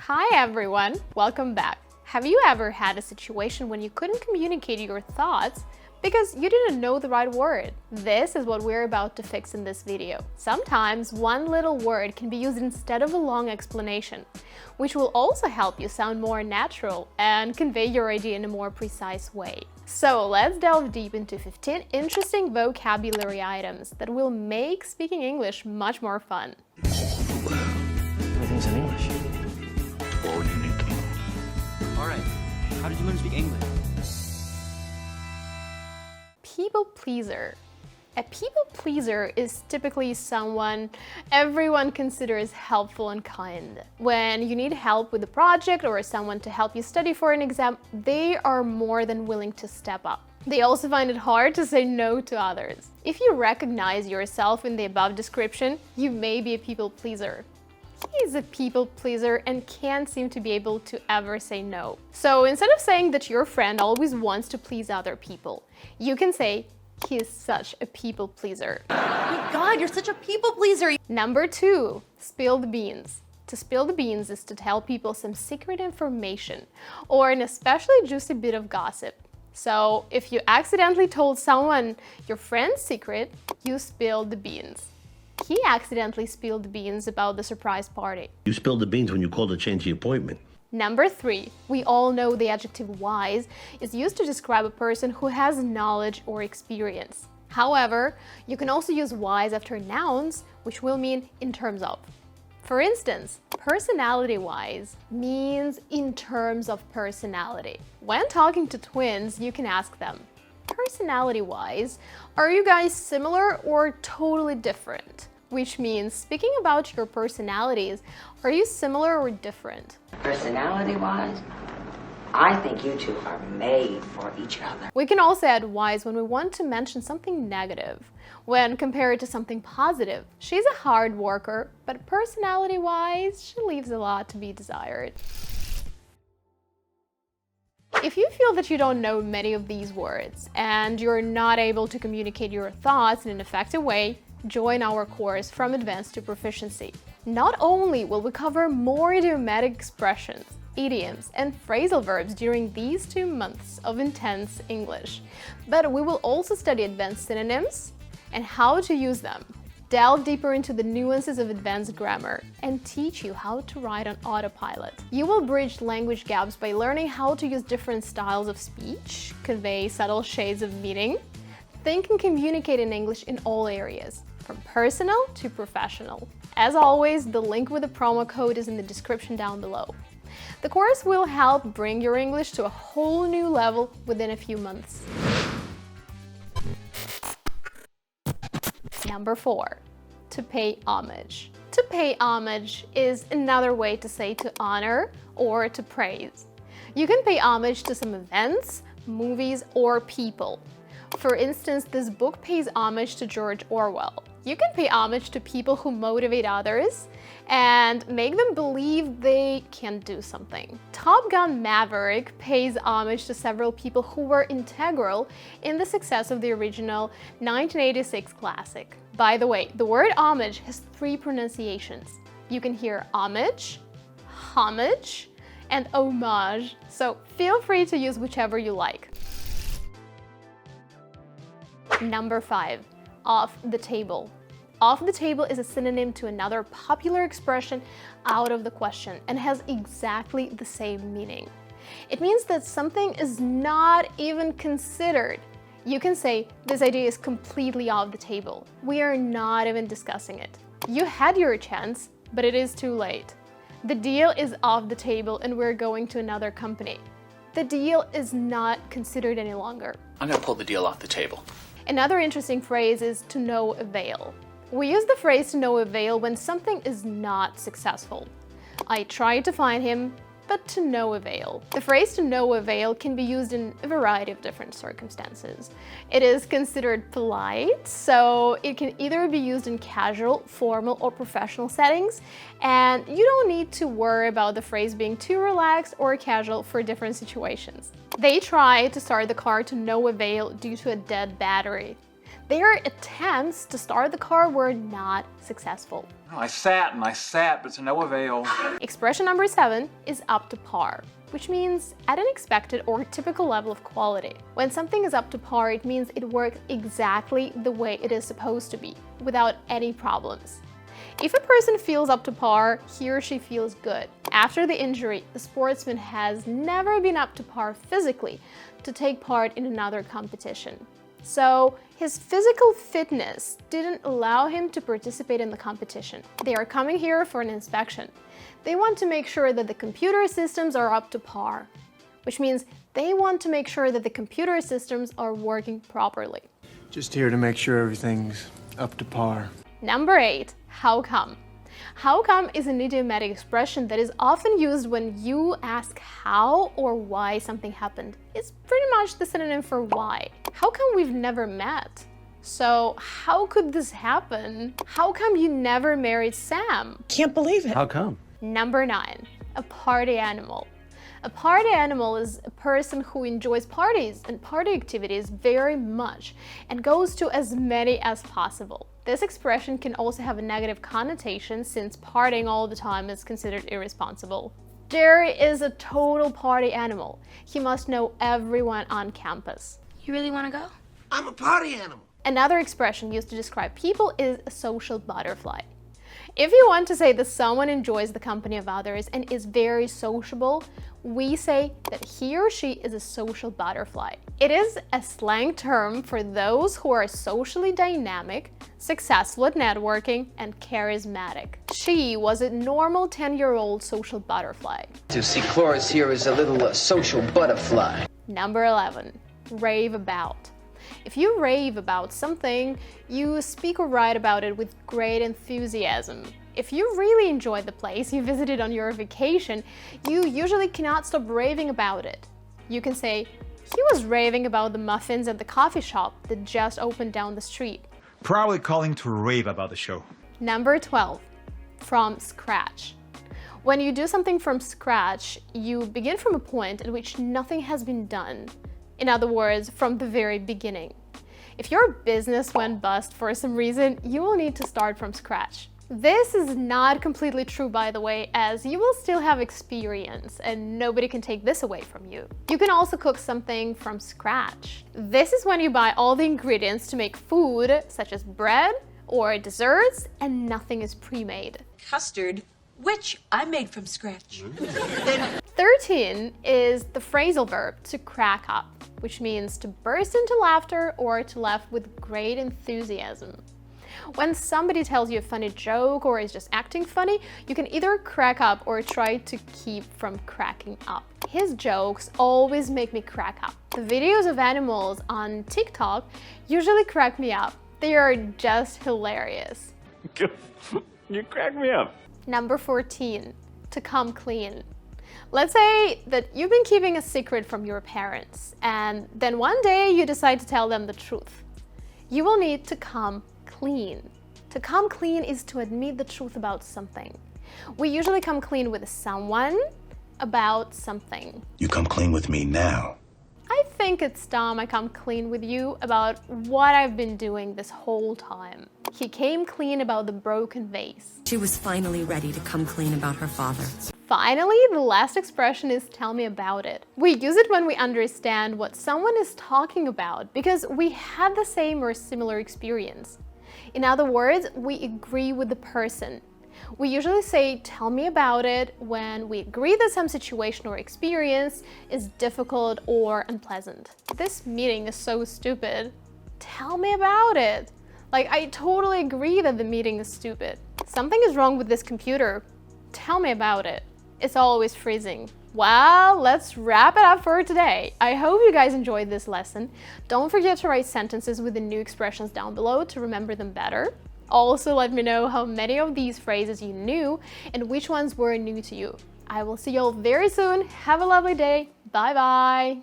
Hi everyone, welcome back. Have you ever had a situation when you couldn't communicate your thoughts because you didn't know the right word? This is what we're about to fix in this video. Sometimes one little word can be used instead of a long explanation, which will also help you sound more natural and convey your idea in a more precise way. So let's delve deep into 15 interesting vocabulary items that will make speaking English much more fun. Everything's in English. All you need to know. All right. How did you learn to speak English? People pleaser. A people pleaser is typically someone everyone considers helpful and kind. When you need help with a project or someone to help you study for an exam, they are more than willing to step up. They also find it hard to say no to others. If you recognize yourself in the above description, you may be a people pleaser. He's a people pleaser and can't seem to be able to ever say no. So instead of saying that your friend always wants to please other people, you can say, he is such a people pleaser. Oh my God, you're such a people pleaser. Number 2, spill the beans. To spill the beans is to tell people some secret information or an especially juicy bit of gossip. So if you accidentally told someone your friend's secret, you spilled the beans. He accidentally spilled the beans about the surprise party. You spilled the beans when you called to change the appointment. Number 3, we all know the adjective wise is used to describe a person who has knowledge or experience. However, you can also use wise after nouns, which will mean in terms of. For instance, personality-wise means in terms of personality. When talking to twins, you can ask them, personality-wise, are you guys similar or totally different? Which means, speaking about your personalities, are you similar or different? Personality-wise, I think you two are made for each other. We can also add wise when we want to mention something negative. When compared to something positive, she's a hard worker, but personality-wise, she leaves a lot to be desired. If you feel that you don't know many of these words and you're not able to communicate your thoughts in an effective way, join our course From Advanced to Proficiency. Not only will we cover more idiomatic expressions, idioms, and phrasal verbs during these 2 months of intense English, but we will also study advanced synonyms and how to use them, delve deeper into the nuances of advanced grammar, and teach you how to write on autopilot. You will bridge language gaps by learning how to use different styles of speech, convey subtle shades of meaning, think and communicate in English in all areas, from personal to professional. As always, the link with the promo code is in the description down below. The course will help bring your English to a whole new level within a few months. Number 4, to pay homage. To pay homage is another way to say to honor or to praise. You can pay homage to some events, movies, or people. For instance, this book pays homage to George Orwell. You can pay homage to people who motivate others and make them believe they can do something. Top Gun Maverick pays homage to several people who were integral in the success of the original 1986 classic. By the way, the word homage has 3 pronunciations. You can hear homage, homage, and homage, so feel free to use whichever you like. Number 5, off the table. Off the table is a synonym to another popular expression, out of the question, and has exactly the same meaning. It means that something is not even considered. You can say, this idea is completely off the table. We are not even discussing it. You had your chance, but it is too late. The deal is off the table and we're going to another company. The deal is not considered any longer. I'm gonna pull the deal off the table. Another interesting phrase is to no avail. We use the phrase to no avail when something is not successful. I tried to find him, but to no avail. The phrase to no avail can be used in a variety of different circumstances. It is considered polite, so it can either be used in casual, formal, or professional settings, and you don't need to worry about the phrase being too relaxed or casual for different situations. They tried to start the car to no avail due to a dead battery. Their attempts to start the car were not successful. I sat and I sat, but to no avail. Expression number 7 is up to par, which means at an expected or typical level of quality. When something is up to par, it means it works exactly the way it is supposed to be, without any problems. If a person feels up to par, he or she feels good. After the injury, the sportsman has never been up to par physically to take part in another competition. So his physical fitness didn't allow him to participate in the competition. They are coming here for an inspection. They want to make sure that the computer systems are up to par, which means they want to make sure that the computer systems are working properly. Just here to make sure everything's up to par. Number 8, how come? How come is an idiomatic expression that is often used when you ask how or why something happened. It's pretty much the synonym for why. How come we've never met? So how could this happen? How come you never married Sam? Can't believe it. How come? Number 9, a party animal. A party animal is a person who enjoys parties and party activities very much and goes to as many as possible. This expression can also have a negative connotation since partying all the time is considered irresponsible. Jerry is a total party animal. He must know everyone on campus. You really want to go? I'm a party animal. Another expression used to describe people is a social butterfly. If you want to say that someone enjoys the company of others and is very sociable, we say that he or she is a social butterfly. It is a slang term for those who are socially dynamic, successful at networking, and charismatic. She was a normal 10-year-old social butterfly. To see Cloris here is a little social butterfly. Number 11, rave about. If you rave about something, you speak or write about it with great enthusiasm. If you really enjoy the place you visited on your vacation, you usually cannot stop raving about it. You can say, he was raving about the muffins at the coffee shop that just opened down the street. Probably calling to rave about the show. Number 12, from scratch. When you do something from scratch, you begin from a point at which nothing has been done. In other words, from the very beginning. If your business went bust for some reason, you will need to start from scratch. This is not completely true, by the way, as you will still have experience and nobody can take this away from you. You can also cook something from scratch. This is when you buy all the ingredients to make food, such as bread or desserts, and nothing is pre-made. Custard, which I made from scratch. 13 is the phrasal verb to crack up, which means to burst into laughter or to laugh with great enthusiasm. When somebody tells you a funny joke or is just acting funny, you can either crack up or try to keep from cracking up. His jokes always make me crack up. The videos of animals on TikTok usually crack me up. They are just hilarious. You crack me up. Number 14, to come clean. Let's say that you've been keeping a secret from your parents, and then one day you decide to tell them the truth. You will need to come clean. To come clean is to admit the truth about something. We usually come clean with someone about something. You come clean with me now. I think it's time I come clean with you about what I've been doing this whole time. He came clean about the broken vase. She was finally ready to come clean about her father. Finally, the last expression is tell me about it. We use it when we understand what someone is talking about because we had the same or similar experience. In other words, we agree with the person. We usually say tell me about it when we agree that some situation or experience is difficult or unpleasant. This meeting is so stupid. Tell me about it. Like, I totally agree that the meeting is stupid. Something is wrong with this computer. Tell me about it. It's always freezing. Well, let's wrap it up for today. I hope you guys enjoyed this lesson. Don't forget to write sentences with the new expressions down below to remember them better. Also, let me know how many of these phrases you knew and which ones were new to you. I will see you all very soon. Have a lovely day. Bye bye.